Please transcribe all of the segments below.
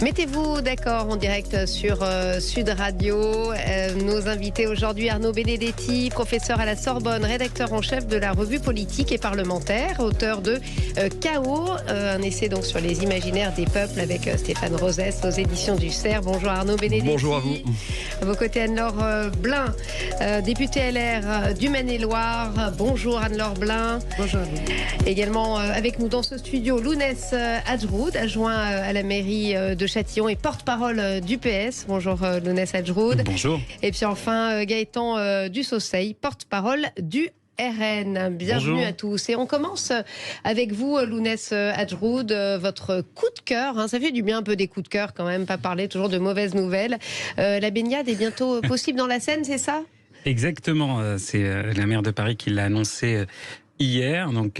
Mettez-vous d'accord en direct sur Sud Radio. Nos invités aujourd'hui, Arnaud Benedetti, professeur à la Sorbonne, rédacteur en chef de la revue politique et parlementaire, auteur de Chaos, un essai donc sur les imaginaires des peuples avec Stéphane Rosès aux éditions du Cerf. Bonjour Arnaud Benedetti. Bonjour à vous. À vos côtés Anne-Laure Blin, députée LR du Maine-et-Loire. Bonjour Anne-Laure Blin. Bonjour à vous. Également avec nous dans ce studio, Lounès Hadjroud, adjoint à la mairie de Châtillon et porte-parole du PS. Bonjour Lounès Hadjroud. Bonjour. Et puis enfin Gaëtan Dussauceil, porte-parole du RN. Bienvenue Bonjour à tous. Et on commence avec vous, Lounès Hadjroud, votre coup de cœur. Ça fait du bien un peu des coups de cœur quand même, pas parler toujours de mauvaises nouvelles. La baignade est bientôt possible dans la Seine, c'est ça ? Exactement. C'est la maire de Paris qui l'a annoncé hier, donc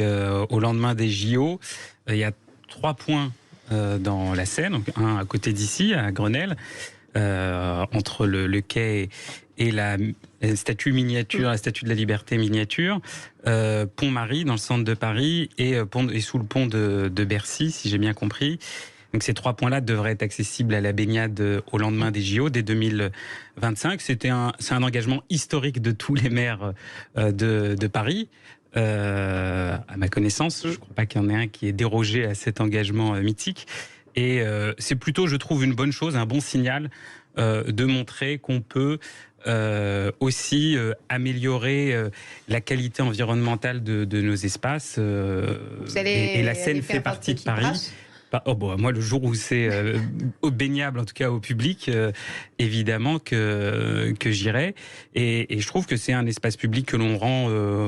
au lendemain des JO. Il y a 3 points dans la Seine, donc un à côté d'ici, à Grenelle, entre le quai et la statue miniature, la statue de la Liberté miniature, Pont-Marie dans le centre de Paris et sous le pont de Bercy, si j'ai bien compris. Donc ces 3 points-là devraient être accessibles à la baignade au lendemain des JO, dès 2025. C'est un engagement historique de tous les maires de Paris. À ma connaissance, je ne crois pas qu'il y en ait un qui ait dérogé à cet engagement mythique. Et c'est plutôt, je trouve, une bonne chose, un bon signal de montrer qu'on peut aussi améliorer la qualité environnementale de nos espaces. Et la Seine fait partie de Paris. Moi, le jour où c'est baignable, en tout cas au public, évidemment que j'irai. Et je trouve que c'est un espace public que l'on rend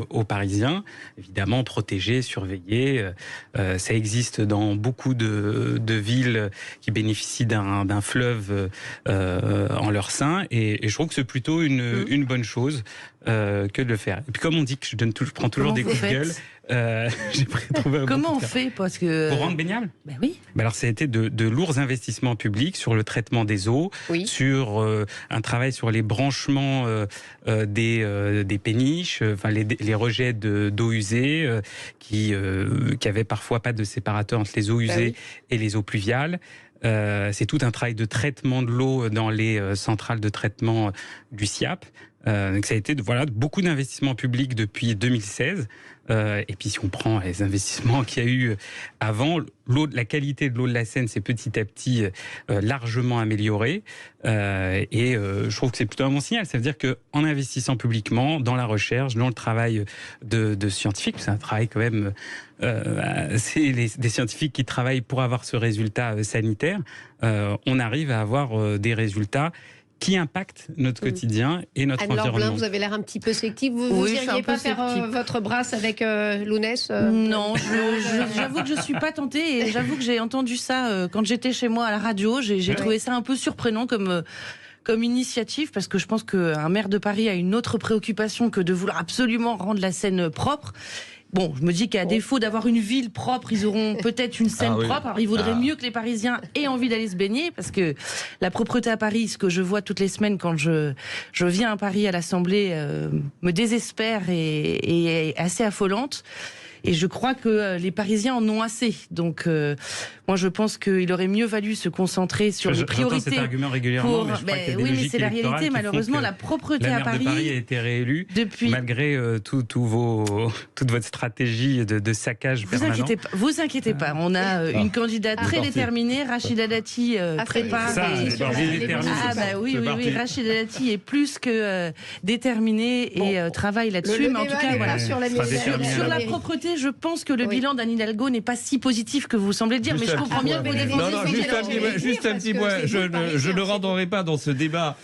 aux Parisiens, évidemment protégé, surveillé. Ça existe dans beaucoup de villes qui bénéficient d'un fleuve en leur sein. Et je trouve que c'est plutôt une bonne chose que de le faire. Et puis comme on dit que je prends toujours des coups de gueule, j'ai trouvé Comment on fait pour rendre baignable? Ben oui. Alors ça a été de lourds investissements publics sur le traitement des eaux, sur un travail sur les branchements des péniches, les rejets d'eau usée qui avaient parfois pas de séparateur entre les eaux usées et les eaux pluviales. C'est tout un travail de traitement de l'eau dans les centrales de traitement du Siap. Donc ça a été beaucoup d'investissements publics depuis 2016. Et puis si on prend les investissements qu'il y a eu avant, la qualité de l'eau de la Seine s'est petit à petit largement améliorée. Et je trouve que c'est plutôt un bon signal. Ça veut dire qu'en investissant publiquement dans la recherche, dans le travail de scientifiques, c'est un travail quand même... c'est des scientifiques qui travaillent pour avoir ce résultat sanitaire. On arrive à avoir des résultats qui impacte notre quotidien et notre environnement. environnement. Vous avez l'air un petit peu sceptique. Vous n'iriez pas faire votre brasse avec Lounès Non, j'avoue que je ne suis pas tentée et j'avoue que j'ai entendu ça quand j'étais chez moi à la radio. J'ai trouvé ça un peu surprenant comme initiative, parce que je pense qu'un maire de Paris a une autre préoccupation que de vouloir absolument rendre la Seine propre. Bon, je me dis qu'à défaut d'avoir une ville propre, ils auront peut-être une Seine propre. Alors, il vaudrait mieux que les Parisiens aient envie d'aller se baigner, parce que la propreté à Paris, ce que je vois toutes les semaines quand je viens à Paris à l'Assemblée, me désespère et est assez affolante. Et je crois que les Parisiens en ont assez. Donc, moi, je pense qu'il aurait mieux valu se concentrer sur les priorités. J'entends cet argument régulièrement, mais je crois qu'il y a des mais logiques c'est la réalité. Malheureusement, la propreté à Paris... La maire de Paris a été réélue malgré toute votre stratégie de saccage permanent. Vous inquiétez pas. On a une candidate très déterminée. Rachida Dati prépare... Oui, Rachida Dati est plus que déterminée et travaille là-dessus. Mais en tout cas, sur la propreté, je pense que le bilan d'Anne Hidalgo n'est pas si positif que vous semblez dire, mais je comprends bien que vous défendez. Juste un petit point. Je ne rentrerai pas dans ce débat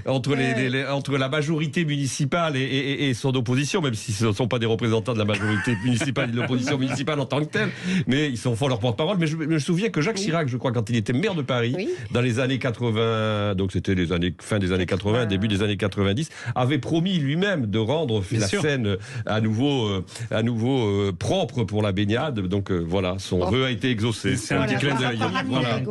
entre la majorité municipale et son opposition, même si ce ne sont pas des représentants de la majorité municipale et de l'opposition municipale en tant que telle, mais ils font leur porte-parole. Mais je me souviens que Jacques Chirac, je crois, quand il était maire de Paris, dans les années 80, donc c'était fin des années 80, début des années 90, avait promis lui-même de rendre la Seine à nouveau propre pour la baignade. Donc voilà, son vœu a été exaucé. C'est un petit clin d'œil. Voilà.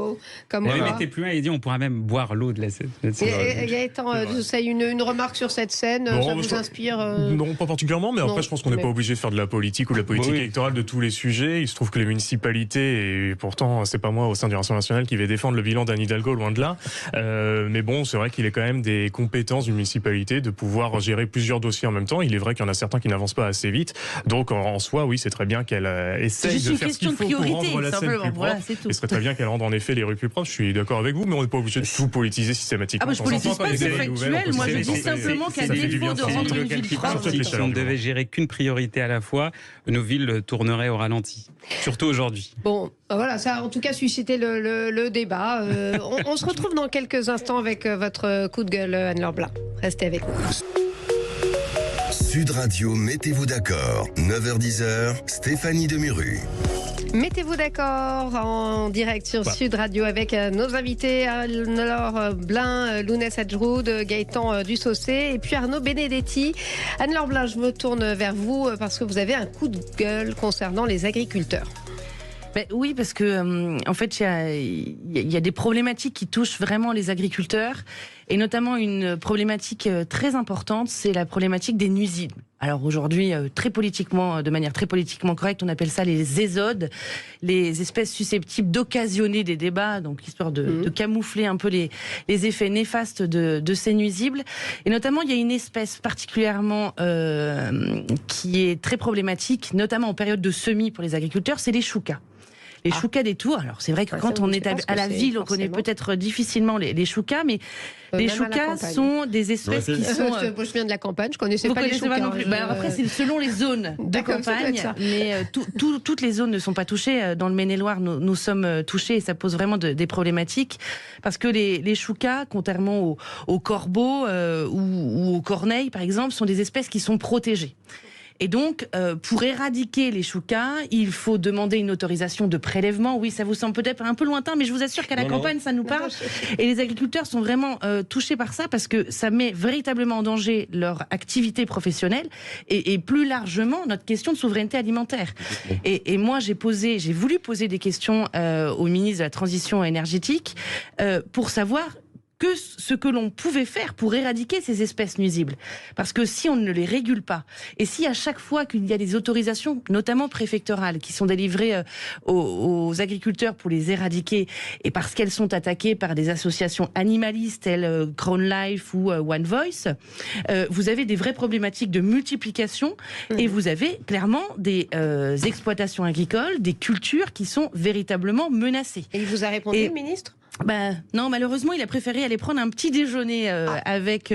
Comme Il avait été plus loin, il dit on pourra même boire l'eau de la scène. Gaëtan, une remarque sur cette scène, ça vous inspire Non, pas particulièrement, mais après je pense qu'on n'est pas obligé de faire de la politique ou de la politique électorale de tous les sujets. Il se trouve que les municipalités, et pourtant c'est pas moi au sein du Rassemblement national qui vais défendre le bilan d'Anne Hidalgo, loin de là, mais bon, c'est vrai qu'il est quand même des compétences d'une municipalité de pouvoir gérer plusieurs dossiers en même temps. Il est vrai qu'il y en a certains qui n'avancent pas assez vite, donc en soi, oui, c'est très bien qu'elle essaye de faire ce qu'il faut pour rendre la scène plus propre. Il serait très bien qu'elle rende en effet les rues plus propres. Je suis d'accord avec vous, mais on n'est pas obligé de tout politiser systématiquement. Je politise pas, c'est factuel. Moi, je dis simplement qu'à défaut de rendre une ville propre, si on ne devait gérer qu'une priorité à la fois, nos villes tourneraient au ralenti. Surtout aujourd'hui. Bon, voilà, ça a en tout cas suscité le débat. On se retrouve dans quelques instants avec votre coup de gueule, Anne-Laure Blin. Restez avec nous. Sud Radio, mettez-vous d'accord. 9h-10h, Stéphanie Demuru. Mettez-vous d'accord en direct sur Sud Radio avec nos invités Anne-Laure Blin, Lounès Adjroud, Gaëtan Dussaucé et puis Arnaud Benedetti. Anne-Laure Blin, je me tourne vers vous parce que vous avez un coup de gueule concernant les agriculteurs. Oui, parce que en fait, il y a des problématiques qui touchent vraiment les agriculteurs, et notamment une problématique très importante, c'est la problématique des nuisibles. Alors aujourd'hui, de manière très politiquement correcte, on appelle ça les ésodes, les espèces susceptibles d'occasionner des débats, donc histoire de camoufler un peu les effets néfastes de ces nuisibles. Et notamment, il y a une espèce particulièrement qui est très problématique, notamment en période de semis pour les agriculteurs, c'est les choucas. Les choucas des tours, alors c'est vrai que quand on est à la ville, on connaît peut-être difficilement les choucas, mais les choucas sont des espèces qui sont... Moi, je viens de la campagne, je connaissais pas les choucas. Non plus. Après, c'est selon les zones de campagne, mais toutes les zones ne sont pas touchées. Dans le Maine-et-Loire, nous sommes touchés et ça pose vraiment des problématiques, parce que les choucas, contrairement aux corbeaux ou aux corneilles, par exemple, sont des espèces qui sont protégées. Et donc, pour éradiquer les choucas, il faut demander une autorisation de prélèvement. Oui, ça vous semble peut-être un peu lointain, mais je vous assure qu'à la campagne, ça nous parle. Et les agriculteurs sont vraiment touchés par ça, parce que ça met véritablement en danger leur activité professionnelle et plus largement notre question de souveraineté alimentaire. Et moi, j'ai voulu poser des questions au ministre de la Transition énergétique pour savoir ce que l'on pouvait faire pour éradiquer ces espèces nuisibles. Parce que si on ne les régule pas, et si à chaque fois qu'il y a des autorisations, notamment préfectorales, qui sont délivrées aux agriculteurs pour les éradiquer, et parce qu'elles sont attaquées par des associations animalistes telles Crown Life ou One Voice, vous avez des vraies problématiques de multiplication, et vous avez clairement des exploitations agricoles, des cultures qui sont véritablement menacées. Et il vous a répondu, le ministre ? Non, malheureusement, il a préféré aller prendre un petit déjeuner avec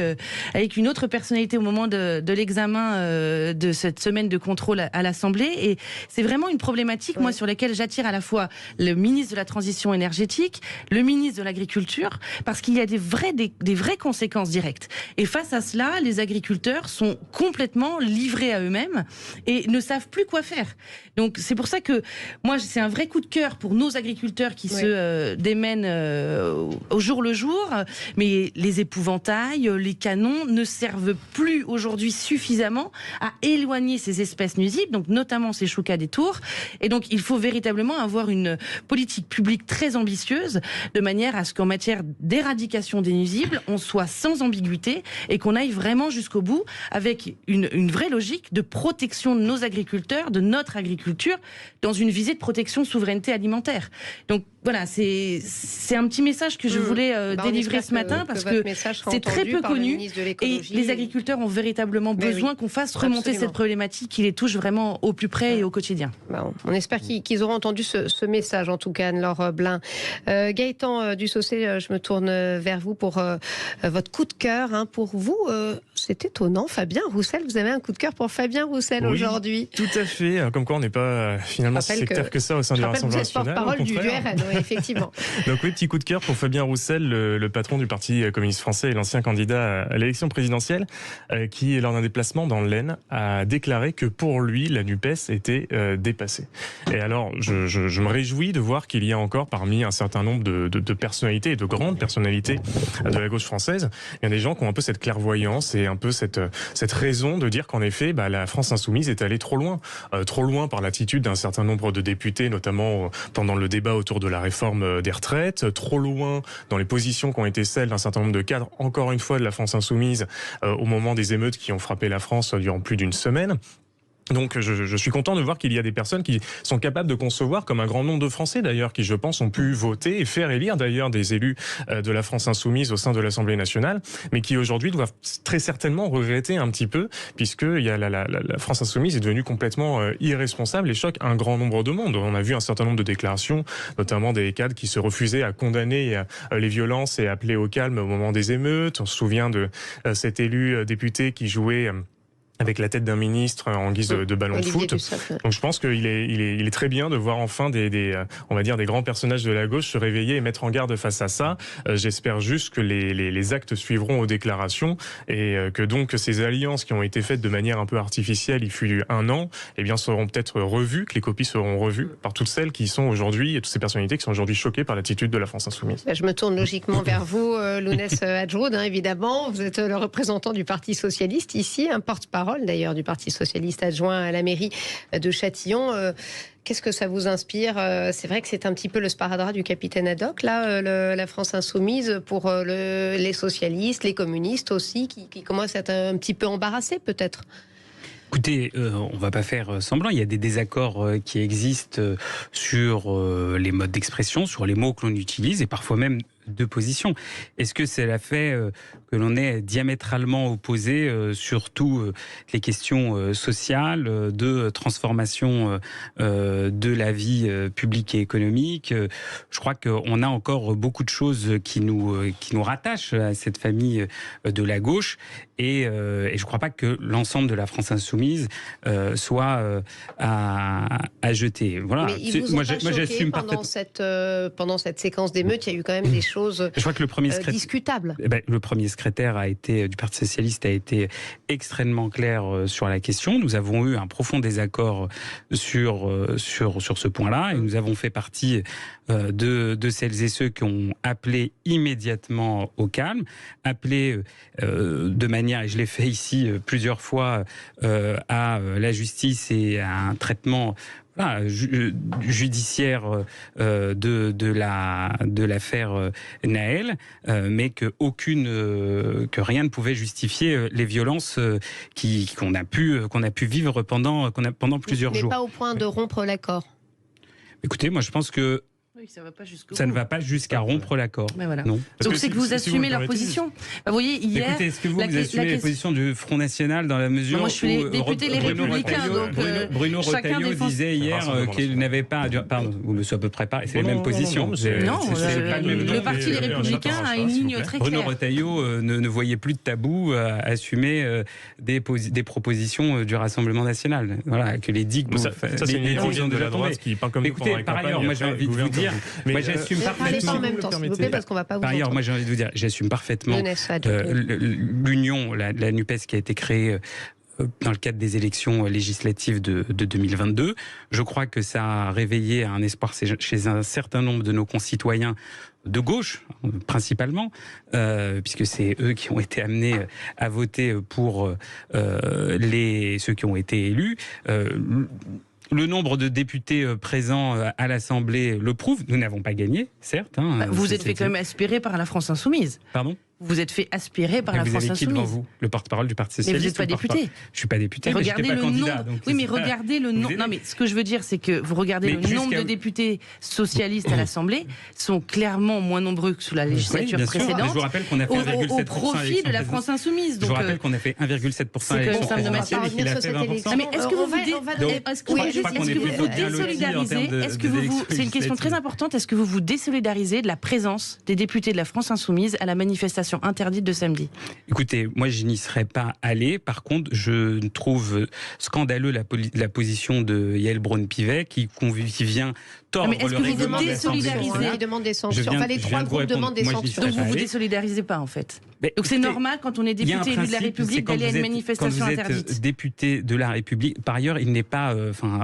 une autre personnalité au moment de l'examen de cette semaine de contrôle à l'Assemblée. Et c'est vraiment une problématique, moi, sur laquelle j'attire à la fois le ministre de la Transition énergétique, le ministre de l'Agriculture, parce qu'il y a des vraies conséquences directes. Et face à cela, les agriculteurs sont complètement livrés à eux-mêmes et ne savent plus quoi faire. Donc, c'est pour ça que moi, c'est un vrai coup de cœur pour nos agriculteurs qui se démènent au jour le jour, mais les épouvantails, les canons ne servent plus aujourd'hui suffisamment à éloigner ces espèces nuisibles, donc notamment ces choucas des tours. Et donc il faut véritablement avoir une politique publique très ambitieuse, de manière à ce qu'en matière d'éradication des nuisibles, on soit sans ambiguïté et qu'on aille vraiment jusqu'au bout avec une vraie logique de protection de nos agriculteurs, de notre agriculture, dans une visée de protection de souveraineté alimentaire. Donc voilà, c'est un petit message que je voulais délivrer ce matin, parce que c'est très peu connu et les agriculteurs ont véritablement besoin qu'on fasse remonter cette problématique, qui les touche vraiment au plus près et au quotidien. On espère qu'ils auront entendu ce message, en tout cas, Anne-Laure Blin. Gaëtan Dussaucé, je me tourne vers vous pour votre coup de cœur. Pour vous, c'est étonnant, Fabien Roussel, vous avez un coup de cœur pour Fabien Roussel aujourd'hui. Tout à fait, comme quoi on n'est pas finalement si sectaire que ça au sein du Rassemblement national. Porte-parole du RN, effectivement. Donc oui, petit coup de cœur pour Fabien Roussel, le patron du Parti communiste français et l'ancien candidat à l'élection présidentielle, qui, lors d'un déplacement dans l'Aisne, a déclaré que pour lui, la NUPES était dépassée. Et alors, je me réjouis de voir qu'il y a encore parmi un certain nombre de personnalités, et de grandes personnalités de la gauche française, il y a des gens qui ont un peu cette clairvoyance et un peu cette raison de dire qu'en effet, la France insoumise est allée trop loin par l'attitude d'un certain nombre de députés, notamment pendant le débat autour de la réforme des retraites, trop loin dans les positions qui ont été celles d'un certain nombre de cadres, encore une fois de la France insoumise, au moment des émeutes qui ont frappé la France durant plus d'une semaine. Donc je suis content de voir qu'il y a des personnes qui sont capables de concevoir, comme un grand nombre de Français d'ailleurs, qui je pense ont pu voter et faire élire d'ailleurs des élus de la France insoumise au sein de l'Assemblée nationale, mais qui aujourd'hui doivent très certainement regretter un petit peu, puisque la France insoumise est devenue complètement irresponsable et choque un grand nombre de monde. On a vu un certain nombre de déclarations, notamment des cadres qui se refusaient à condamner les violences et appeler au calme au moment des émeutes. On se souvient de cet élu député qui jouait avec la tête d'un ministre en guise de ballon de foot. Donc je pense qu'il est très bien de voir enfin on va dire des grands personnages de la gauche se réveiller et mettre en garde face à ça. J'espère juste que les actes suivront aux déclarations et que donc ces alliances qui ont été faites de manière un peu artificielle il fut un an, eh bien seront peut-être revues, que les copies seront revues par toutes celles qui sont aujourd'hui, et toutes ces personnalités qui sont aujourd'hui choquées par l'attitude de la France insoumise. Je me tourne logiquement vers vous, Lounès Hadjroud, évidemment. Vous êtes le représentant du Parti Socialiste ici, un porte-parole d'ailleurs du Parti Socialiste adjoint à la mairie de Châtillon. Qu'est-ce que ça vous inspire? C'est vrai que c'est un petit peu le sparadrap du capitaine Haddock, là, la France insoumise, pour les socialistes, les communistes aussi, qui commencent à être un petit peu embarrassés peut-être. Écoutez, on va pas faire semblant. Il y a des désaccords qui existent sur les modes d'expression, sur les mots que l'on utilise, et parfois même de position. Est-ce que cela fait que l'on est diamétralement opposé sur toutes les questions sociales, de transformation de la vie publique et économique? Je crois qu'on a encore beaucoup de choses qui nous rattachent à cette famille de la gauche, et je ne crois pas que l'ensemble de la France insoumise soit à jeter. Voilà. Mais ils vous ont pas choqué pendant cette séquence d'émeutes? Il y a eu quand même des choses je crois que le premier discutable. Le premier secrétaire du Parti Socialiste a été extrêmement clair sur la question. Nous avons eu un profond désaccord sur ce point-là, et nous avons fait partie de celles et ceux qui ont appelé immédiatement au calme, appelé de manière, et je l'ai fait ici plusieurs fois, à la justice et à un traitement judiciaire de l'affaire Nahel, mais que rien ne pouvait justifier les violences qu'on a pu vivre pendant plusieurs jours. Mais pas au point de rompre l'accord. Écoutez, moi je pense que ça ne va pas jusqu'à rompre l'accord. Voilà. Non. Donc c'est que vous assumez leur position. Vous voyez, hier... Écoutez, est-ce que vous assumez la position du Front National dans la mesure moi, je suis député Les Républicains. Bruno Retailleau disait hier qu'il n'avait pas... Pardon, vous me souvenez à peu près pas. C'est la même position. Non, le Parti Les Républicains a une ligne très claire. Bruno Retailleau ne voyait plus de tabou à assumer des propositions du Rassemblement National. Voilà, que les digues... Ça, c'est une vision de la droite qui parle comme nous pendant la campagne. Par ailleurs, moi j'ai envie de vous dire... Moi, j'assume parfaitement. En même temps, s'il vous plaît, parce qu'on va pas vous. Par ailleurs, moi, j'ai envie de vous dire, j'assume parfaitement l'union, la NUPES qui a été créée dans le cadre des élections législatives de 2022. Je crois que ça a réveillé un espoir chez un certain nombre de nos concitoyens de gauche, principalement, puisque c'est eux qui ont été amenés à voter pour ceux qui ont été élus. Le nombre de députés présents à l'Assemblée le prouve. Nous n'avons pas gagné, certes. Vous êtes fait quand même aspirer par la France insoumise. Pardon ? Vous êtes fait aspirer par la France insoumise. Vous avez qui devant vous ? Le porte-parole du Parti Socialiste. Mais vous n'êtes pas député. Je ne suis pas député, mais regardez je n'étais pas candidat. Oui, mais regardez le nombre. Non, mais ce que je veux dire, c'est que vous regardez le nombre de députés socialistes à l'Assemblée sont clairement moins nombreux que sous la législature précédente. Je vous rappelle qu'on a fait 1,7% au profit de la France insoumise. Je vous rappelle qu'on a fait à 1,7% l'élection présidentielle et qu'il a fait 20%. Mais est-ce que vous vous désolidarisez? C'est une question très importante. Est-ce que vous vous désolidarisez de la présence des députés de la France insoumise à la manifestation manifestation interdite de samedi. Écoutez, moi je n'y serais pas allé. Par contre, je trouve scandaleux la position de Yael Braun-Pivet qui vient tordre le règlement de l'Assemblée nationale. Il demande des sanctions. Enfin, les trois groupes demandent des sanctions. Donc vous vous désolidarisez pas en fait. Donc c'est normal quand on est député élu de la République d'aller à une manifestation interdite. Quand vous êtes député de la République, par ailleurs, il n'est pas,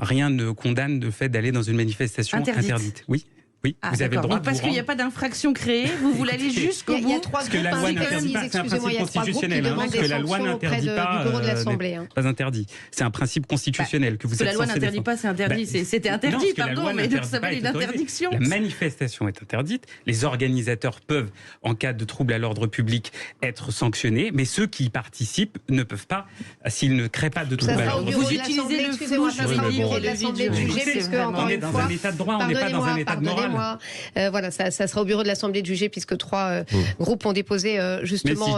rien ne condamne le fait d'aller dans une manifestation interdite. Oui. Oui, vous avez le droit. Donc parce qu'il n'y a pas d'infraction créée, vous voulez aller jusqu'au bout. Il y a trois groupes, la loi n'interdit pas, c'est un principe constitutionnel. Parce que la loi n'interdit pas, pas interdit. C'est un principe constitutionnel que vous êtes censé défendre. La loi n'interdit pas, c'est interdit. C'était interdit, pardon, mais donc ça valait une interdiction. La manifestation est interdite. Les organisateurs peuvent, en cas de trouble à l'ordre public, être sanctionnés, mais ceux qui y participent ne peuvent pas, s'ils ne créent pas de trouble à l'ordre public. Vous utilisez le flou juridique et le vide juridique. On est dans un état de droit, on n'est pas dans un état de morale. Voilà, ça sera au bureau de l'Assemblée de juger puisque trois groupes ont déposé justement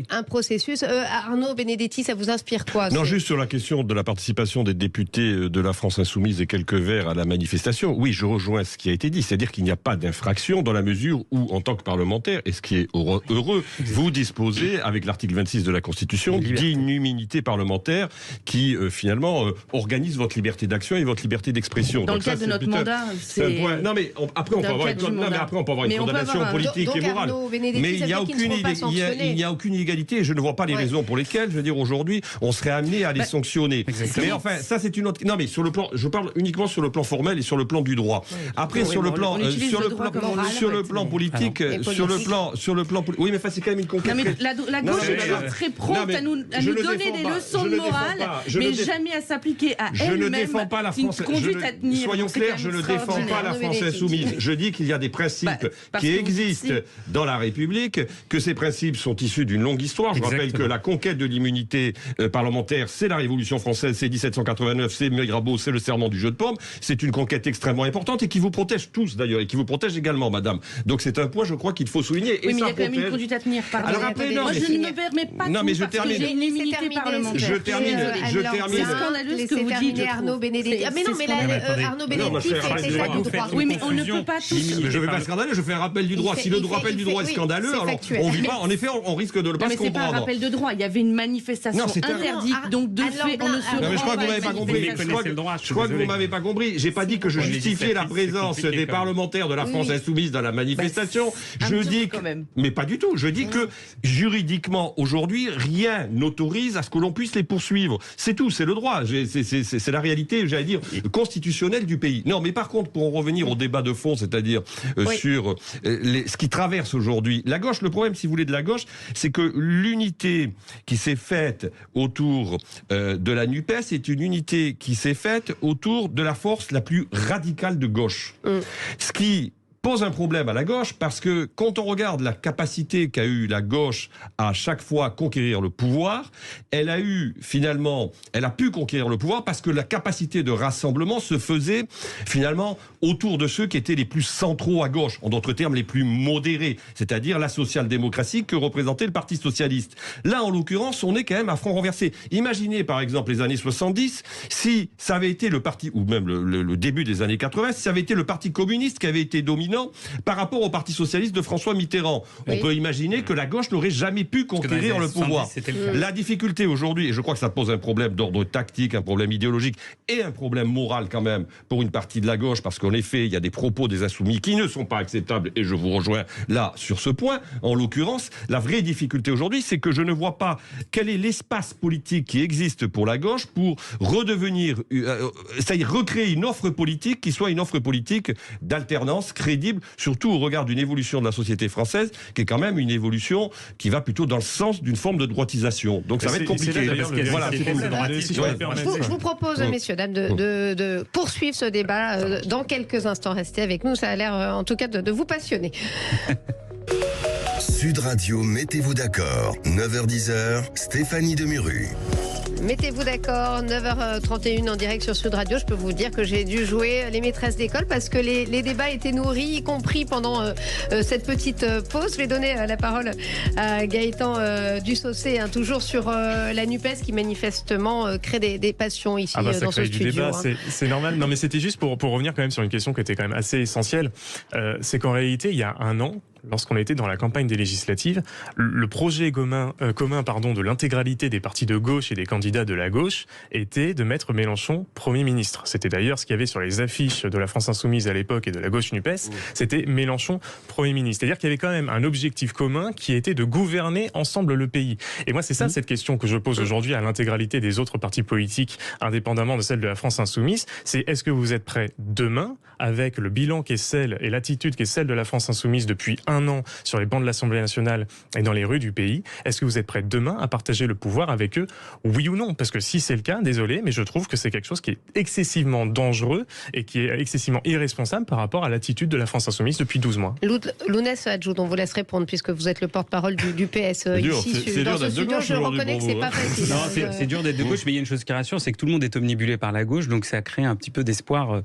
un processus. Arnaud Benedetti, ça vous inspire quoi? Non, juste sur la question de la participation des députés de la France Insoumise et quelques Verts à la manifestation. Oui, je rejoins ce qui a été dit, c'est-à-dire qu'il n'y a pas d'infraction dans la mesure où, en tant que parlementaire, et ce qui est heureux, vous disposez, avec l'article 26 de la Constitution, d'une immunité parlementaire qui, finalement, organise votre liberté d'action et votre liberté d'expression. Dans le cadre de notre mandat, c'est... Non, mais après, on peut avoir une condamnation politique et morale. Mais il n'y a aucune égalité et je ne vois pas les raisons pour lesquelles, je veux dire, aujourd'hui, on serait amené à les sanctionner. Mais enfin, ça, c'est une autre... Non, mais sur le plan... Je parle uniquement sur le plan formel et sur le plan du droit. Après, sur le plan politique... Oui, mais c'est quand même une conquête. Non, mais la gauche est toujours très prompte à nous donner des leçons de morale, mais jamais à s'appliquer à elle-même. Je ne défends pas la France. Soyons clairs, je ne défends pas la France insoumise. Je dis qu'il y a des principes qui existent dans la République, que ces principes sont issus d'une longue histoire. Je rappelle que la conquête de l'immunité parlementaire, c'est la Révolution française, c'est 1789, c'est Mirabeau, c'est le serment du jeu de paume. C'est une conquête extrêmement importante et qui vous protège tous d'ailleurs, et qui vous protège également, madame. Donc c'est un point, je crois, qu'il faut souligner. Oui, mais il y a quand même une conduite à tenir, pardon. Alors après, moi, je ne me permets pas non, mais je parce que j'ai une immunité parlementaire. Je termine. C'est scandaleux ce que vous dites. Arnaud Benedetti. Mais non, mais là, Arnaud Benedetti fait état du droit. Oui, mais on ne peut pas tous... Je ne veux pas scandaleux, je fais un rappel du droit. Si le rappel du droit est scandaleux, alors on vit pas. En effet, on risque de ne pas se comprendre. Mais c'est pas un rappel de droit. Il y avait une manifestation interdite, donc de fait, on ne se rend je crois que vous m'avez pas compris. Je crois que vous m'avez pas compris. J'ai pas dit que je justifiais la présence des parlementaires de la France insoumise dans la manifestation. Je dis que, mais pas du tout. Je dis que juridiquement aujourd'hui, rien n'autorise à ce que l'on puisse les poursuivre. C'est tout. C'est le droit. C'est la réalité, j'allais dire, constitutionnelle du pays. Non, mais par contre, pour en revenir au débat de fond, c'est-à-dire sur ce qui traverse aujourd'hui la gauche, le problème, si vous voulez, de la gauche, c'est que l'unité qui s'est faite autour de la NUPES est une unité qui s'est faite autour de la force la plus radicale de gauche. Ce qui pose un problème à la gauche parce que quand on regarde la capacité qu'a eu la gauche à chaque fois conquérir le pouvoir, elle a pu conquérir le pouvoir parce que la capacité de rassemblement se faisait finalement autour de ceux qui étaient les plus centraux à gauche, en d'autres termes les plus modérés, c'est-à-dire la social-démocratie que représentait le Parti socialiste. Là, en l'occurrence, on est quand même à front renversé. Imaginez par exemple les années 70, si ça avait été le parti, ou même le début des années 80, si ça avait été le Parti communiste qui avait été dominant par rapport au Parti socialiste de François Mitterrand. On peut imaginer que la gauche n'aurait jamais pu conquérir le pouvoir. La difficulté aujourd'hui, et je crois que ça pose un problème d'ordre tactique, un problème idéologique et un problème moral quand même pour une partie de la gauche, parce qu'en effet, il y a des propos des insoumis qui ne sont pas acceptables, et je vous rejoins là sur ce point. En l'occurrence, la vraie difficulté aujourd'hui, c'est que je ne vois pas quel est l'espace politique qui existe pour la gauche pour redevenir, c'est-à-dire recréer une offre politique qui soit une offre politique d'alternance crédible, surtout au regard d'une évolution de la société française, qui est quand même une évolution qui va plutôt dans le sens d'une forme de droitisation. Donc ça va être compliqué. Je vous propose, messieurs, dames, de poursuivre ce débat dans quelques instants. Restez avec nous, ça a l'air en tout cas de vous passionner. Sud Radio, mettez-vous d'accord. 9h-10h, Stéphanie Demuru. Mettez-vous d'accord, 9h31 en direct sur Sud Radio. Je peux vous dire que j'ai dû jouer les maîtresses d'école parce que les débats étaient nourris, y compris pendant cette petite pause. Je vais donner la parole à Gaëtan Dussaucé, toujours sur la NUPES qui manifestement crée des passions ici dans ce studio. Débat, c'est normal. Non, mais c'était juste pour revenir quand même sur une question qui était quand même assez essentielle. C'est qu'en réalité, il y a un an, lorsqu'on était dans la campagne des législatives, le projet commun de l'intégralité des partis de gauche et des candidats de la gauche était de mettre Mélenchon Premier ministre. C'était d'ailleurs ce qu'il y avait sur les affiches de la France Insoumise à l'époque et de la gauche NUPES, c'était Mélenchon Premier ministre. C'est-à-dire qu'il y avait quand même un objectif commun qui était de gouverner ensemble le pays. Et moi, c'est ça cette question que je pose aujourd'hui à l'intégralité des autres partis politiques, indépendamment de celle de la France Insoumise, c'est est-ce que vous êtes prêts demain, avec le bilan qui est celle et l'attitude qui est celle de la France Insoumise depuis un an sur les bancs de l'Assemblée nationale et dans les rues du pays, est-ce que vous êtes prêts demain à partager le pouvoir avec eux, oui ou non? Parce que si c'est le cas, désolé, mais je trouve que c'est quelque chose qui est excessivement dangereux et qui est excessivement irresponsable par rapport à l'attitude de la France Insoumise depuis 12 mois. Lounès Hadjoud, on vous laisse répondre puisque vous êtes le porte-parole du PS ici dans ce studio. Je reconnais que c'est pas facile. Non, c'est dur d'être de gauche, mais il y a une chose qui rassure, c'est que tout le monde est omnibulé par la gauche, donc ça crée un petit peu d'espoir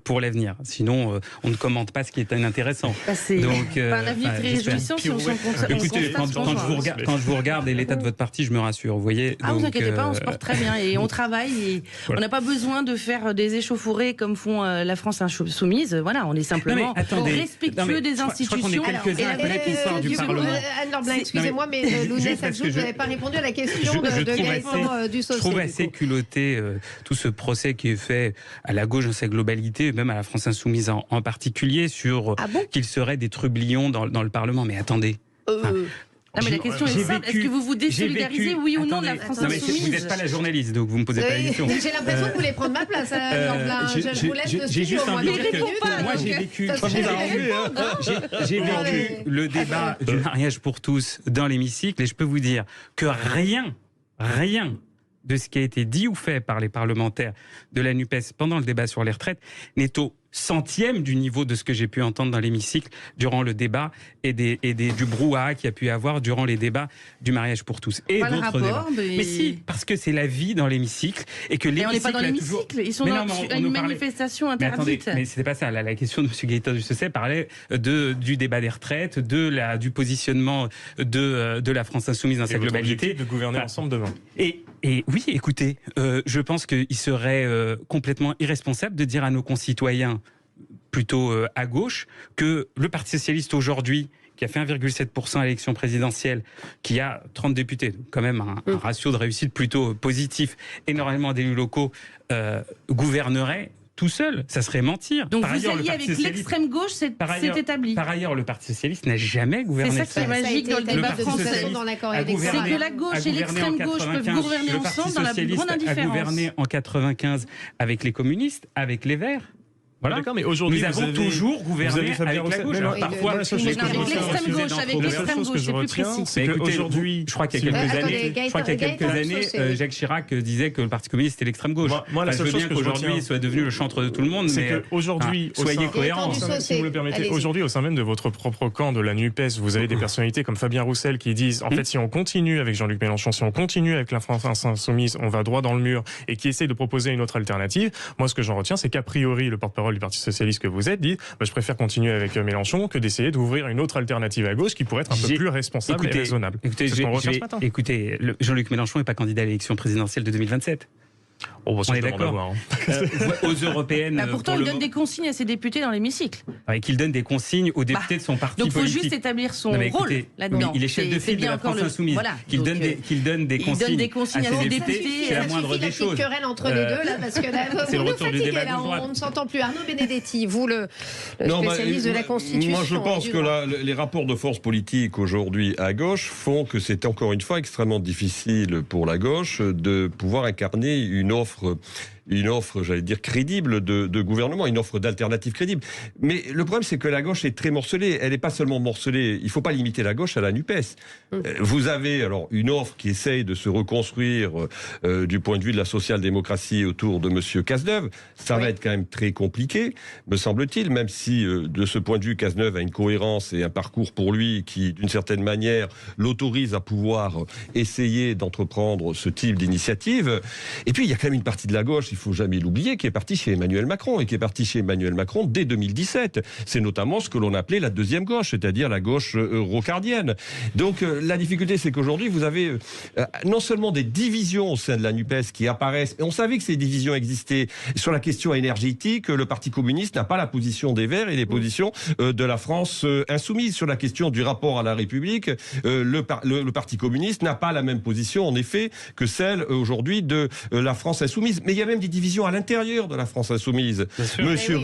pour l'avenir. Sinon, on ne commente pas ce qui est inintéressant. Donc, un avis très réjouissant si on s'en compte. Écoutez, quand je vous regarde et l'état de votre parti, je me rassure. Vous voyez. Ah, vous inquiétez pas, on se porte très bien et on travaille. Et voilà. On n'a pas besoin de faire des échauffourées comme font la France Insoumise. Voilà, on est simplement respectueux des institutions. Je crois qu'on est quelques-uns à connaître l'histoire du Parlement. Anne-Laure Blin, excusez-moi, mais Lounès Hadjoud, vous n'avez pas répondu à la question de Gaëtan Dussaucé. Je trouve assez culotté tout ce procès qui est fait à la gauche dans sa globalité, même à la France Insoumise en particulier, sur qu'il serait des trublions dans le Parlement. Mais attendez. Non, mais la question est simple. Est-ce que vous vous désolidarisez, oui ou non, de la France Insoumise? Vous n'êtes pas la journaliste, donc vous ne me posez pas la question. J'ai l'impression que vous voulez prendre ma place, Je vous laisse le studio. Moi, j'ai vécu le débat du mariage pour tous dans l'hémicycle et je peux vous dire que rien de ce qui a été dit ou fait par les parlementaires de la NUPES pendant le débat sur les retraites n'est au centième du niveau de ce que j'ai pu entendre dans l'hémicycle durant le débat et du brouhaha qu'il y a pu y avoir durant les débats du mariage pour tous et d'autres débats. Mais si, parce que c'est la vie dans l'hémicycle et que l'hémicycle. Mais on n'est pas dans l'hémicycle, ils sont dans une manifestation interdite. Mais c'était pas ça. La question de M. Gaëtan Dussaucé parlait du débat des retraites, du positionnement de la France Insoumise dans sa globalité. De gouverner ensemble demain. Et oui, écoutez, je pense qu'il serait complètement irresponsable de dire à nos concitoyens plutôt à gauche que le Parti socialiste aujourd'hui, qui a fait 1,7% à l'élection présidentielle, qui a 30 députés, donc quand même un ratio de réussite plutôt positif, énormément d'élus locaux, gouvernerait tout seul. Ça serait mentir. Donc vous alliez avec l'extrême gauche, c'est établi. Par ailleurs, le Parti socialiste n'a jamais gouverné. C'est ça qui est magique dans le débat français. C'est que la gauche et l'extrême gauche peuvent gouverner ensemble dans la grande indifférence. A gouverné en 95 avec les communistes, avec les Verts. Voilà. D'accord, mais aujourd'hui, nous avons toujours gouverné avec la gauche. Alors, parfois, avec l'extrême gauche, c'est plus précis. Mais aujourd'hui, je crois qu'il y a quelques années, Jacques Chirac disait que le Parti communiste était l'extrême gauche. Moi, la seule chose que aujourd'hui, il soit devenu le chantre de tout le monde. C'est qu'aujourd'hui, soyez cohérents. Si vous le permettez, aujourd'hui, au sein même de votre propre camp de la NUPES, vous avez des personnalités comme Fabien Roussel qui disent, en fait, si on continue avec Jean-Luc Mélenchon, si on continue avec la France Insoumise, on va droit dans le mur, et qui essaye de proposer une autre alternative. Moi, ce que j'en retiens, c'est qu'a priori, le porte-parole du Parti socialiste que vous êtes dit, je préfère continuer avec Mélenchon que d'essayer d'ouvrir une autre alternative à gauche qui pourrait être un peu plus responsable et raisonnable. Écoutez, Jean-Luc Mélenchon n'est pas candidat à l'élection présidentielle de 2027. On est d'accord. Aux européennes. Pourtant, il donne des consignes à ses députés dans l'hémicycle. Et qu'il donne des consignes aux députés de son parti politique. Donc il faut juste établir son rôle là-dedans. Il est chef de file de la France Insoumise. Qu'il donne des consignes à ses députés, c'est la moindre des choses. Il y a une querelle entre les deux, là, parce que là, c'est le retour du débat de droite. On ne s'entend plus. Arnaud Benedetti, vous, le spécialiste de la Constitution. Moi, je pense que les rapports de force politique aujourd'hui à gauche font que c'est encore une fois extrêmement difficile pour la gauche de pouvoir incarner une offre une offre, j'allais dire, crédible de gouvernement, une offre d'alternative crédible. Mais le problème, c'est que la gauche est très morcelée. Elle n'est pas seulement morcelée, il ne faut pas limiter la gauche à la NUPES. Vous avez alors une offre qui essaye de se reconstruire du point de vue de la social-démocratie autour de M. Cazeneuve. Ça va être quand même très compliqué, me semble-t-il, même si de ce point de vue, Cazeneuve a une cohérence et un parcours pour lui qui, d'une certaine manière, l'autorise à pouvoir essayer d'entreprendre ce type d'initiative. Et puis, il y a quand même une partie de la gauche, il ne faut jamais l'oublier, qui est partie chez Emmanuel Macron, et qui est partie chez Emmanuel Macron dès 2017. C'est notamment ce que l'on appelait la deuxième gauche, c'est-à-dire la gauche rocardienne. Donc, la difficulté, c'est qu'aujourd'hui, vous avez non seulement des divisions au sein de la NUPES qui apparaissent, et on savait que ces divisions existaient sur la question énergétique, le Parti communiste n'a pas la position des Verts et les positions de la France insoumise. Sur la question du rapport à la République, le Parti communiste n'a pas la même position, en effet, que celle aujourd'hui de la France insoumise. Mais il y a même des divisions à l'intérieur de la France insoumise. Monsieur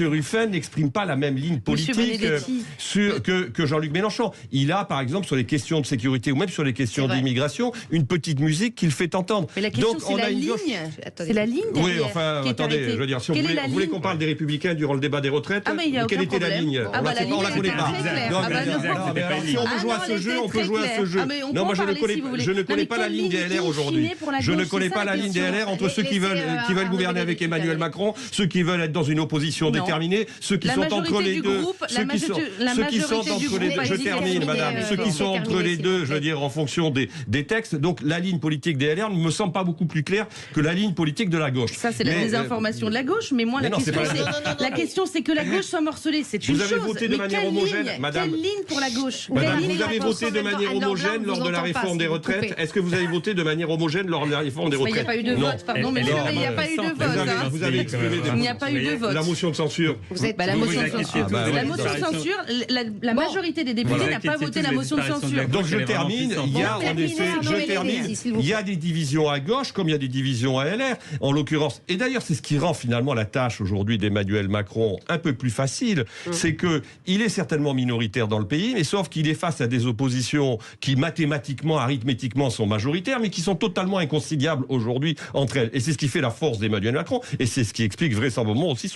Ruffin n'exprime pas la même ligne politique que Jean-Luc Mélenchon. Il a, par exemple, sur les questions de sécurité ou même sur les questions d'immigration, une petite musique qu'il fait entendre. Mais la question, donc, c'est la ligne. C'est la ligne derrière. Oui, enfin, attendez, je veux dire, si vous voulez qu'on parle des Républicains durant le débat des retraites, quelle était la ligne? On la connaît pas. Si on veut jouer à ce jeu, on peut jouer à ce jeu. Non, moi je ne connais pas la ligne des LR aujourd'hui. Je ne connais pas la ligne des LR entre ceux qui veulent gouverner avec Emmanuel Macron, ceux qui veulent être dans une opposition déterminée, ceux qui sont entre les deux. Ceux qui sont entre les deux. Je termine, madame. Ceux qui sont entre les deux, je veux dire, en fonction des textes. Donc la ligne politique des LR ne me semble pas beaucoup plus claire que la ligne politique de la gauche. Ça, c'est la désinformation de la gauche, mais moi, la question, c'est que la gauche soit morcelée. C'est une chose. Vous avez voté de manière homogène, madame. Quelle ligne pour la gauche? Madame, vous avez voté de manière homogène lors de la réforme des retraites. Est-ce que vous avez voté de manière homogène lors de la réforme des retraites? Il n'y a pas eu de vote, pardon, mais il n'y a pas eu de vote. Vous avez exprimé des Il n'y a pas eu de vote. La motion de censure. La motion de censure, la majorité des députés n'a pas voté la motion de censure. Donc je termine. Il y a en effet, il y a des divisions à gauche comme il y a des divisions à LR, en l'occurrence. Et d'ailleurs, c'est ce qui rend finalement la tâche aujourd'hui d'Emmanuel Macron un peu plus facile. C'est que il est certainement minoritaire dans le pays, mais sauf qu'il est face à des oppositions qui mathématiquement, arithmétiquement sont majoritaires, mais qui sont totalement inconciliables aujourd'hui entre elles. Et c'est ce qui fait la force d'Emmanuel Macron. Et c'est ce qui explique vraisemblablement aussi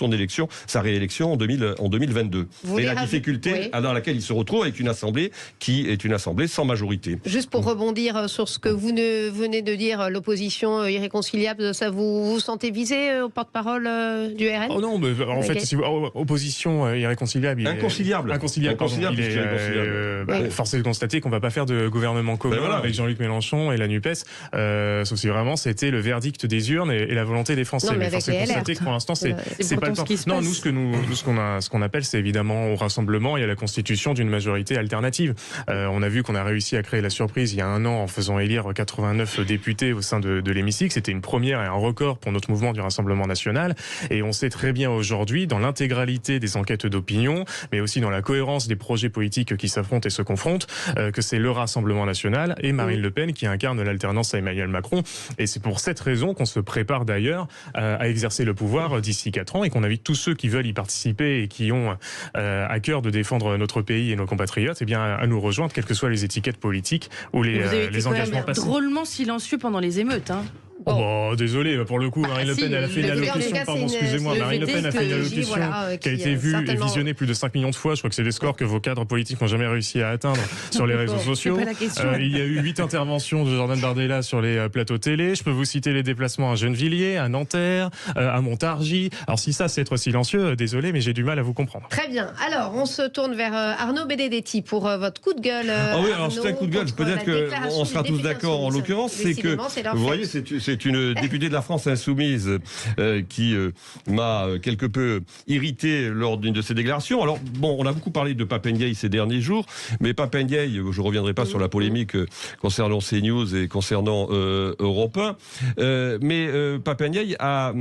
sa réélection en 2022. Et la difficulté dans laquelle il se retrouve avec une assemblée qui est une assemblée sans majorité. Juste pour rebondir sur ce que vous venez de dire, l'opposition irréconciliable, ça vous sentez visé au porte-parole du RN? Oh non, mais en fait, opposition irréconciliable. Inconciliable. Force est de constater qu'on ne va pas faire de gouvernement commun avec Jean-Luc Mélenchon et la NUPES, sauf si vraiment c'était le verdict des urnes et la volonté des Français. Non, mais force est de constater que pour l'instant, c'est pas le temps. Non, nous, ce qu'on appelle, c'est évidemment au rassemblement et à la constitution d'une majorité alternative. On a vu qu'on a réussi à créer la surprise il y a un an en faisant élire 89 députés au sein de l'hémicycle. C'était une première et un record pour notre mouvement du Rassemblement national. Et on sait très bien aujourd'hui, dans l'intégralité des enquêtes d'opinion, mais aussi dans la cohérence des projets politiques qui s'affrontent et se confrontent, que c'est le Rassemblement national et Marine Le Pen qui incarnent l'alternance à Emmanuel Macron. Et c'est pour cette raison qu'on se prépare d'ailleurs à exercer le pouvoir d'ici 4 ans et qu'on invite tous ceux qui veulent y participer et qui ont à cœur de défendre notre pays et nos compatriotes, à nous rejoindre, quelles que soient les étiquettes politiques ou les engagements passés. Drôlement silencieux pendant les émeutes, hein. Oh, désolé, pour le coup, Marine Le Pen, elle a fait une allocution, Marine Le Pen a fait une allocution qui a été vue et visionnée plus de 5 millions de fois. Je crois que c'est des scores que vos cadres politiques n'ont jamais réussi à atteindre sur les réseaux sociaux. Il y a eu 8 interventions de Jordan Bardella sur les plateaux télé. Je peux vous citer les déplacements à Gennevilliers, à Nanterre, à Montargis. Alors si ça, c'est être silencieux, désolé, mais j'ai du mal à vous comprendre. Très bien. Alors, on se tourne vers Arnaud Benedetti pour votre coup de gueule. Oui, alors c'est un coup de gueule. Peut-être qu'on sera tous d'accord en l'occurrence. C'est que, vous voyez, c'est une députée de la France insoumise qui m'a quelque peu irrité lors d'une de ses déclarations. Alors, bon, on a beaucoup parlé de Pape Ndiaye ces derniers jours, mais Pape Ndiaye, je ne reviendrai pas sur la polémique concernant CNews et concernant Europe 1, mais Pape Ndiaye a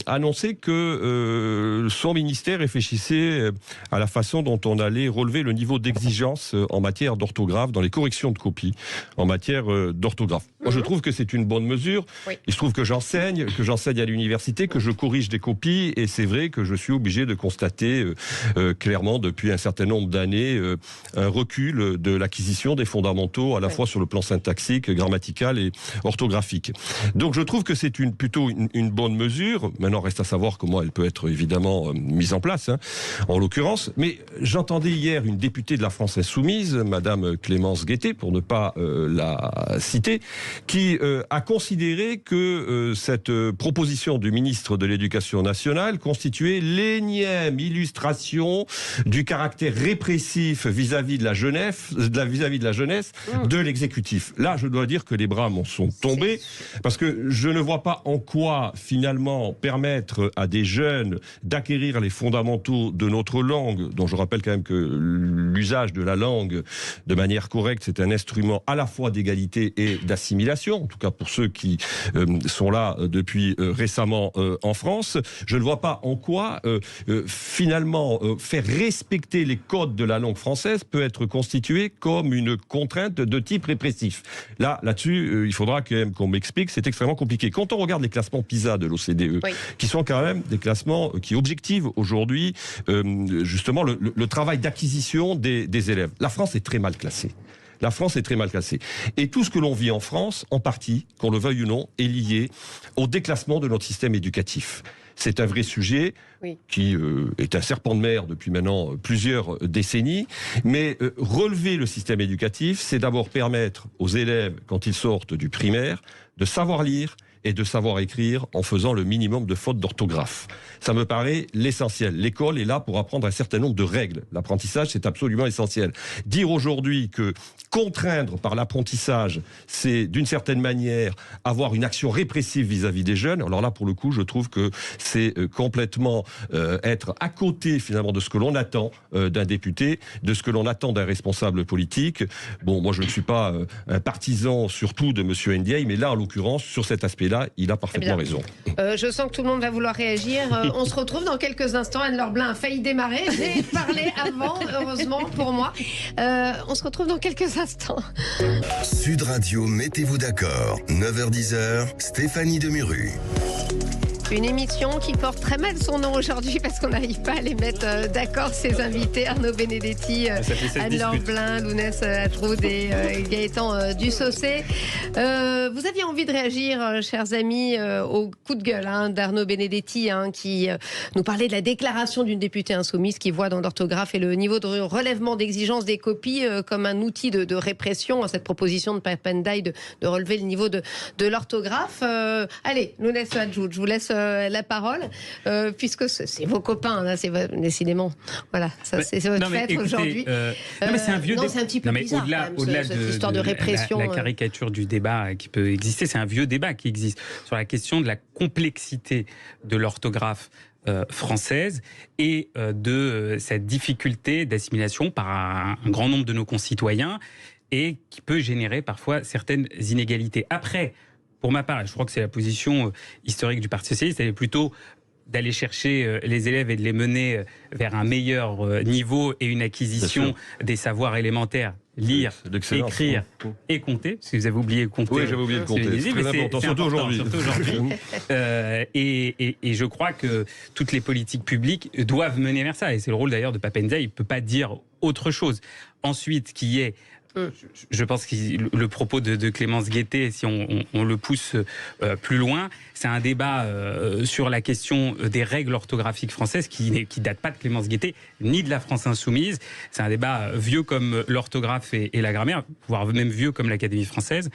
annoncé que son ministère réfléchissait à la façon dont on allait relever le niveau d'exigence en matière d'orthographe, dans les corrections de copies, en matière d'orthographe. Moi, je trouve que c'est une bonne mesure. Oui. Il se trouve que j'enseigne à l'université, que je corrige des copies, et c'est vrai que je suis obligé de constater clairement depuis un certain nombre d'années un recul de l'acquisition des fondamentaux, à la fois sur le plan syntaxique, grammatical et orthographique. Donc je trouve que c'est plutôt une bonne mesure. Maintenant, reste à savoir comment elle peut être évidemment mise en place, en l'occurrence. Mais j'entendais hier une députée de la France Insoumise, Madame Clémence Guettet, pour ne pas la citer, qui a considéré que cette proposition du ministre de l'Éducation nationale constituait l'énième illustration du caractère répressif vis-à-vis de la jeunesse, de l'exécutif. Là, je dois dire que les bras m'en sont tombés, parce que je ne vois pas en quoi, finalement, permettre à des jeunes d'acquérir les fondamentaux de notre langue, dont je rappelle quand même que l'usage de la langue de manière correcte, c'est un instrument à la fois d'égalité et d'assimilation, en tout cas pour ceux qui sont là depuis récemment en France. Je ne vois pas en quoi, finalement, faire respecter les codes de la langue française peut être constitué comme une contrainte de type répressif. Là-dessus, il faudra quand même qu'on m'explique, c'est extrêmement compliqué. Quand on regarde les classements PISA de l'OCDE, qui sont quand même des classements qui objectivent aujourd'hui justement le travail d'acquisition des élèves. La France est très mal classée. La France est très mal classée. Et tout ce que l'on vit en France, en partie, qu'on le veuille ou non, est lié au déclassement de notre système éducatif. C'est un vrai sujet qui est un serpent de mer depuis maintenant plusieurs décennies. Mais relever le système éducatif, c'est d'abord permettre aux élèves, quand ils sortent du primaire, de savoir lire et de savoir écrire en faisant le minimum de fautes d'orthographe. Ça me paraît l'essentiel. L'école est là pour apprendre un certain nombre de règles. L'apprentissage, c'est absolument essentiel. Dire aujourd'hui que contraindre par l'apprentissage, c'est d'une certaine manière avoir une action répressive vis-à-vis des jeunes, alors là, pour le coup, je trouve que c'est complètement être à côté, finalement, de ce que l'on attend d'un député, de ce que l'on attend d'un responsable politique. Bon, moi, je ne suis pas un partisan, surtout, de M. Ndiaye, mais là, en l'occurrence, sur cet aspect-là, il a parfaitement raison. Je sens que tout le monde va vouloir réagir. On se retrouve dans quelques instants. Anne-Laure Blin a failli démarrer. J'ai parlé avant, heureusement pour moi. On se retrouve dans quelques instants. Sud Radio, mettez-vous d'accord. 9h-10h, Stéphanie Demuru. Une émission qui porte très mal son nom aujourd'hui parce qu'on n'arrive pas à les mettre d'accord, ses invités, Arnaud Benedetti, Anne-Laure Blin, Lounès Hadroud et Gaëtan Dussaucé. Vous aviez envie de réagir, chers amis, au coup de gueule d'Arnaud Benedetti, qui nous parlait de la déclaration d'une députée insoumise qui voit dans l'orthographe et le niveau de relèvement d'exigence des copies comme un outil de répression, cette proposition de Papendaï de relever le niveau de l'orthographe. Allez, Lounès Hadroud, je vous laisse la parole, puisque c'est vos copains, là, c'est décidément, voilà, ça, c'est votre fête aujourd'hui. Non, mais c'est un vieux débat. C'est un petit peu bizarre, au-delà cette histoire de répression. La caricature du débat qui peut exister, c'est un vieux débat qui existe sur la question de la complexité de l'orthographe française et de cette difficulté d'assimilation par un grand nombre de nos concitoyens et qui peut générer parfois certaines inégalités. Après, pour ma part, je crois que c'est la position historique du Parti socialiste, c'est plutôt d'aller chercher les élèves et de les mener vers un meilleur niveau et une acquisition des savoirs élémentaires, lire, écrire et compter. Si vous avez oublié de compter. Oui, j'avais oublié de compter. C'est très important, surtout aujourd'hui. Et je crois que toutes les politiques publiques doivent mener vers ça. Et c'est le rôle d'ailleurs de Papendaï. Il ne peut pas dire autre chose. Ensuite, qui est... Je pense que le propos de Clémence Guettet, si on le pousse plus loin, c'est un débat sur la question des règles orthographiques françaises qui date pas de Clémence Guettet ni de la France insoumise. C'est un débat vieux comme l'orthographe et la grammaire, voire même vieux comme l'Académie française,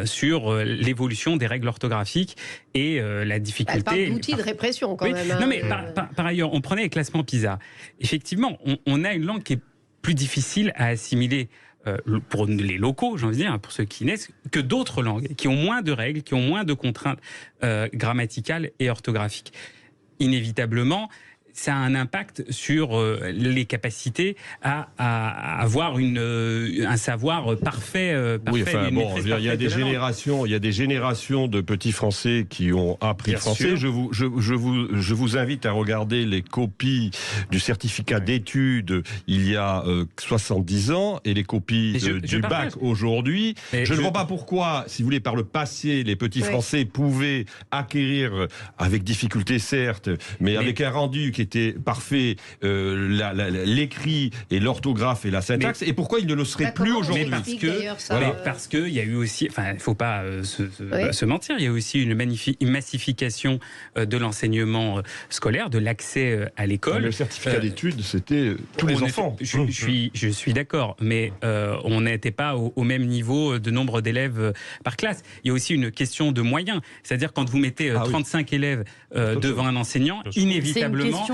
sur l'évolution des règles orthographiques et la difficulté. Elle parle d'outils de répression quand même. Non mais par ailleurs, on prenait les classements PISA. Effectivement, on a une langue qui est plus difficile à assimiler pour les locaux, j'ai envie de dire, pour ceux qui naissent, que d'autres langues, qui ont moins de règles, qui ont moins de contraintes grammaticales et orthographiques. Inévitablement, ça a un impact sur les capacités à avoir un savoir parfait. Oui, enfin bon, il y a des générations de petits Français qui ont appris le français. Je vous invite à regarder les copies du certificat d'études il y a 70 ans et les copies du bac aujourd'hui. Je ne vois pas pourquoi, si vous voulez, par le passé, les petits Français pouvaient acquérir, avec difficulté certes, mais avec un rendu qui était parfait, l'écrit et l'orthographe et la syntaxe, et pourquoi ils ne le seraient plus aujourd'hui? Parce qu'il y a eu aussi, enfin, il ne faut pas se mentir, il y a aussi une massification de l'enseignement scolaire, de l'accès à l'école. Le certificat d'études, c'était tous les enfants. Je suis d'accord, mais on n'était pas au même niveau de nombre d'élèves par classe. Il y a aussi une question de moyens. C'est-à-dire quand vous mettez 35 élèves devant un enseignant, inévitablement,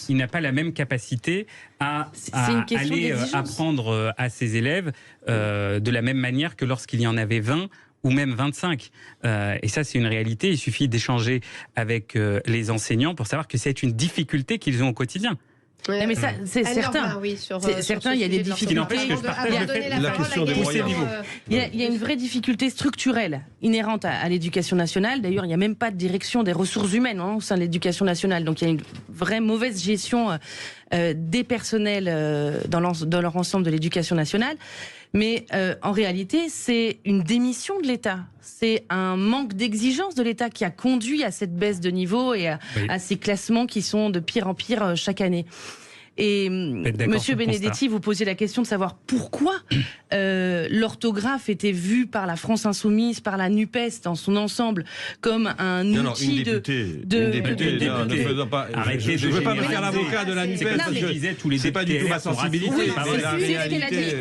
il n'a pas la même capacité à aller apprendre à ses élèves de la même manière que lorsqu'il y en avait 20 ou même 25. Et ça, c'est une réalité. Il suffit d'échanger avec les enseignants pour savoir que c'est une difficilité qu'ils ont au quotidien. Non, mais ça, c'est certain. C'est certain, il y a des difficultés. Il y a une vraie difficulté structurelle inhérente à l'éducation nationale. D'ailleurs, il n'y a même pas de direction des ressources humaines au sein de l'éducation nationale. Donc, il y a une vraie mauvaise gestion des personnels dans leur ensemble de l'éducation nationale. Mais en réalité, c'est une démission de l'État. C'est un manque d'exigence de l'État qui a conduit à cette baisse de niveau et à ces classements qui sont de pire en pire chaque année. Et Monsieur Benedetti, vous posiez la question de savoir pourquoi l'orthographe était vue par la France Insoumise, par la NUPES dans son ensemble, comme un outil une députée, Arrêtez, je ne veux pas me faire l'avocat de la NUPES. C'est pas du tout ma sensibilité.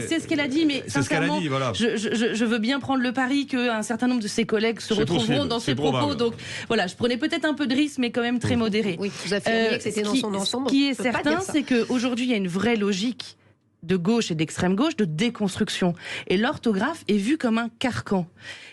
C'est ce qu'elle a dit, mais sincèrement, je veux bien prendre le pari qu'un certain nombre de ses collègues se retrouveront dans ses propos. Donc voilà, je prenais peut-être un peu de risque, mais quand même très modéré. Oui, vous affirmiez que c'était dans son ensemble. Ce qui est certain, c'est qu'aujourd'hui, il y a une vraie logique de gauche et d'extrême gauche de déconstruction. Et l'orthographe est vue comme un carcan.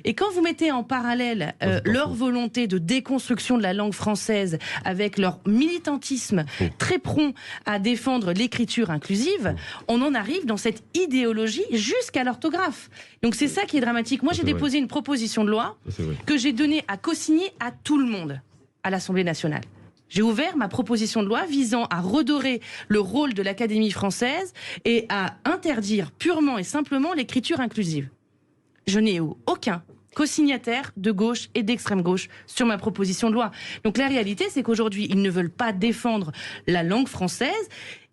Et quand vous mettez en parallèle leur volonté de déconstruction de la langue française avec leur militantisme très prompt à défendre l'écriture inclusive, on en arrive dans cette idéologie jusqu'à l'orthographe. Donc c'est ça qui est dramatique. Moi, j'ai déposé une proposition de loi que j'ai donnée à co-signer à tout le monde à l'Assemblée nationale. J'ai ouvert ma proposition de loi visant à redorer le rôle de l'Académie française et à interdire purement et simplement l'écriture inclusive. Je n'ai aucun co-signataire de gauche et d'extrême gauche sur ma proposition de loi. Donc la réalité, c'est qu'aujourd'hui, ils ne veulent pas défendre la langue française.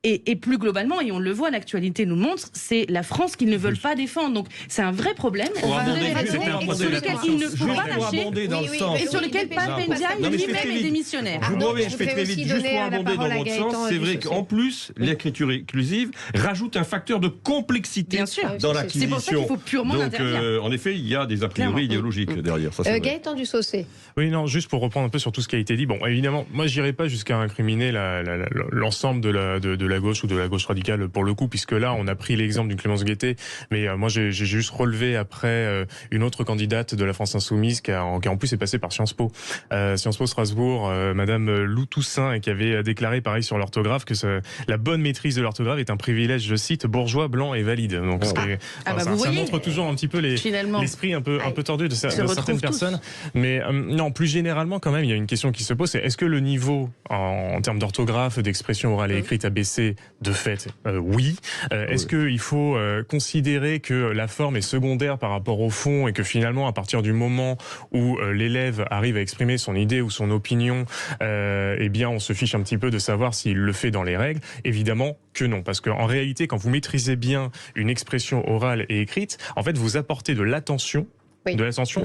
Et plus globalement, et on le voit, l'actualité nous le montre, c'est la France qu'ils ne veulent pas défendre. Donc c'est un vrai problème. Sur lequel il ne faut pas lâcher. Et sur lequel Papendia lui-même est démissionnaire. Je vous promets, je fais très vite. Juste pour abonder dans votre sens, c'est vrai qu'en plus, l'écriture inclusive rajoute un facteur de complexité dans l'acquisition. C'est pour ça qu'il faut purement l'interdire. Donc, en effet, il y a des a priori idéologiques derrière. Gaëtan Dussaucé. Oui, non, juste pour reprendre un peu sur tout ce qui a été dit. Bon, évidemment, moi, j'irai pas jusqu'à incriminer l'ensemble de la gauche ou de la gauche radicale pour le coup, puisque là, on a pris l'exemple d'une Clémence Guettet, mais moi, j'ai juste relevé après une autre candidate de la France Insoumise qui en plus est passée par Sciences Po. Sciences Po Strasbourg, Madame Lou Toussaint, et qui avait déclaré pareil sur l'orthographe que la bonne maîtrise de l'orthographe est un privilège, je cite, bourgeois, blanc et valide. Donc, ça montre toujours un petit peu l'esprit un peu tordu de certaines personnes. Mais non, plus généralement, quand même, il y a une question qui se pose, c'est est-ce que le niveau en termes d'orthographe, d'expression orale et écrite a baissé? De fait, oui. Est-ce qu'il faut considérer que la forme est secondaire par rapport au fond et que finalement, à partir du moment où l'élève arrive à exprimer son idée ou son opinion, eh bien, on se fiche un petit peu de savoir s'il le fait dans les règles? Évidemment que non, parce qu'en réalité, quand vous maîtrisez bien une expression orale et écrite, en fait, vous apportez de l'attention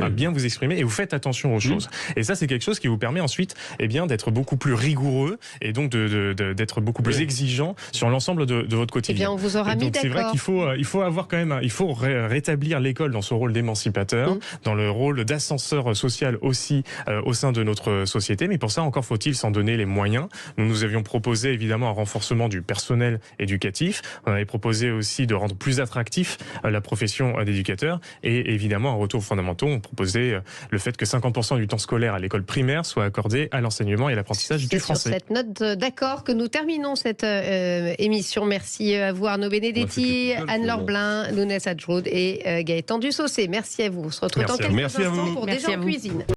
à bien vous exprimer et vous faites attention aux choses. Et ça, c'est quelque chose qui vous permet ensuite d'être beaucoup plus rigoureux et donc d'être beaucoup plus exigeant sur l'ensemble de votre quotidien. Eh bien, on vous aura mis d'accord. C'est vrai qu'il faut avoir quand même, il faut rétablir l'école dans son rôle d'émancipateur, dans le rôle d'ascenseur social aussi au sein de notre société. Mais pour ça, encore faut-il s'en donner les moyens. Nous avions proposé évidemment un renforcement du personnel éducatif. On avait proposé aussi de rendre plus attractif la profession d'éducateur et évidemment un retour fondamentaux ont proposé le fait que 50% du temps scolaire à l'école primaire soit accordé à l'enseignement et à l'apprentissage du français. Sur cette note d'accord que nous terminons cette émission. Merci à vous Arnaud Benedetti, Anne-Laure Blin, Lounès Adjoud et Gaëtan Dussaucé. Merci à vous. On se retrouve dans quelques instants pour Déjà en cuisine.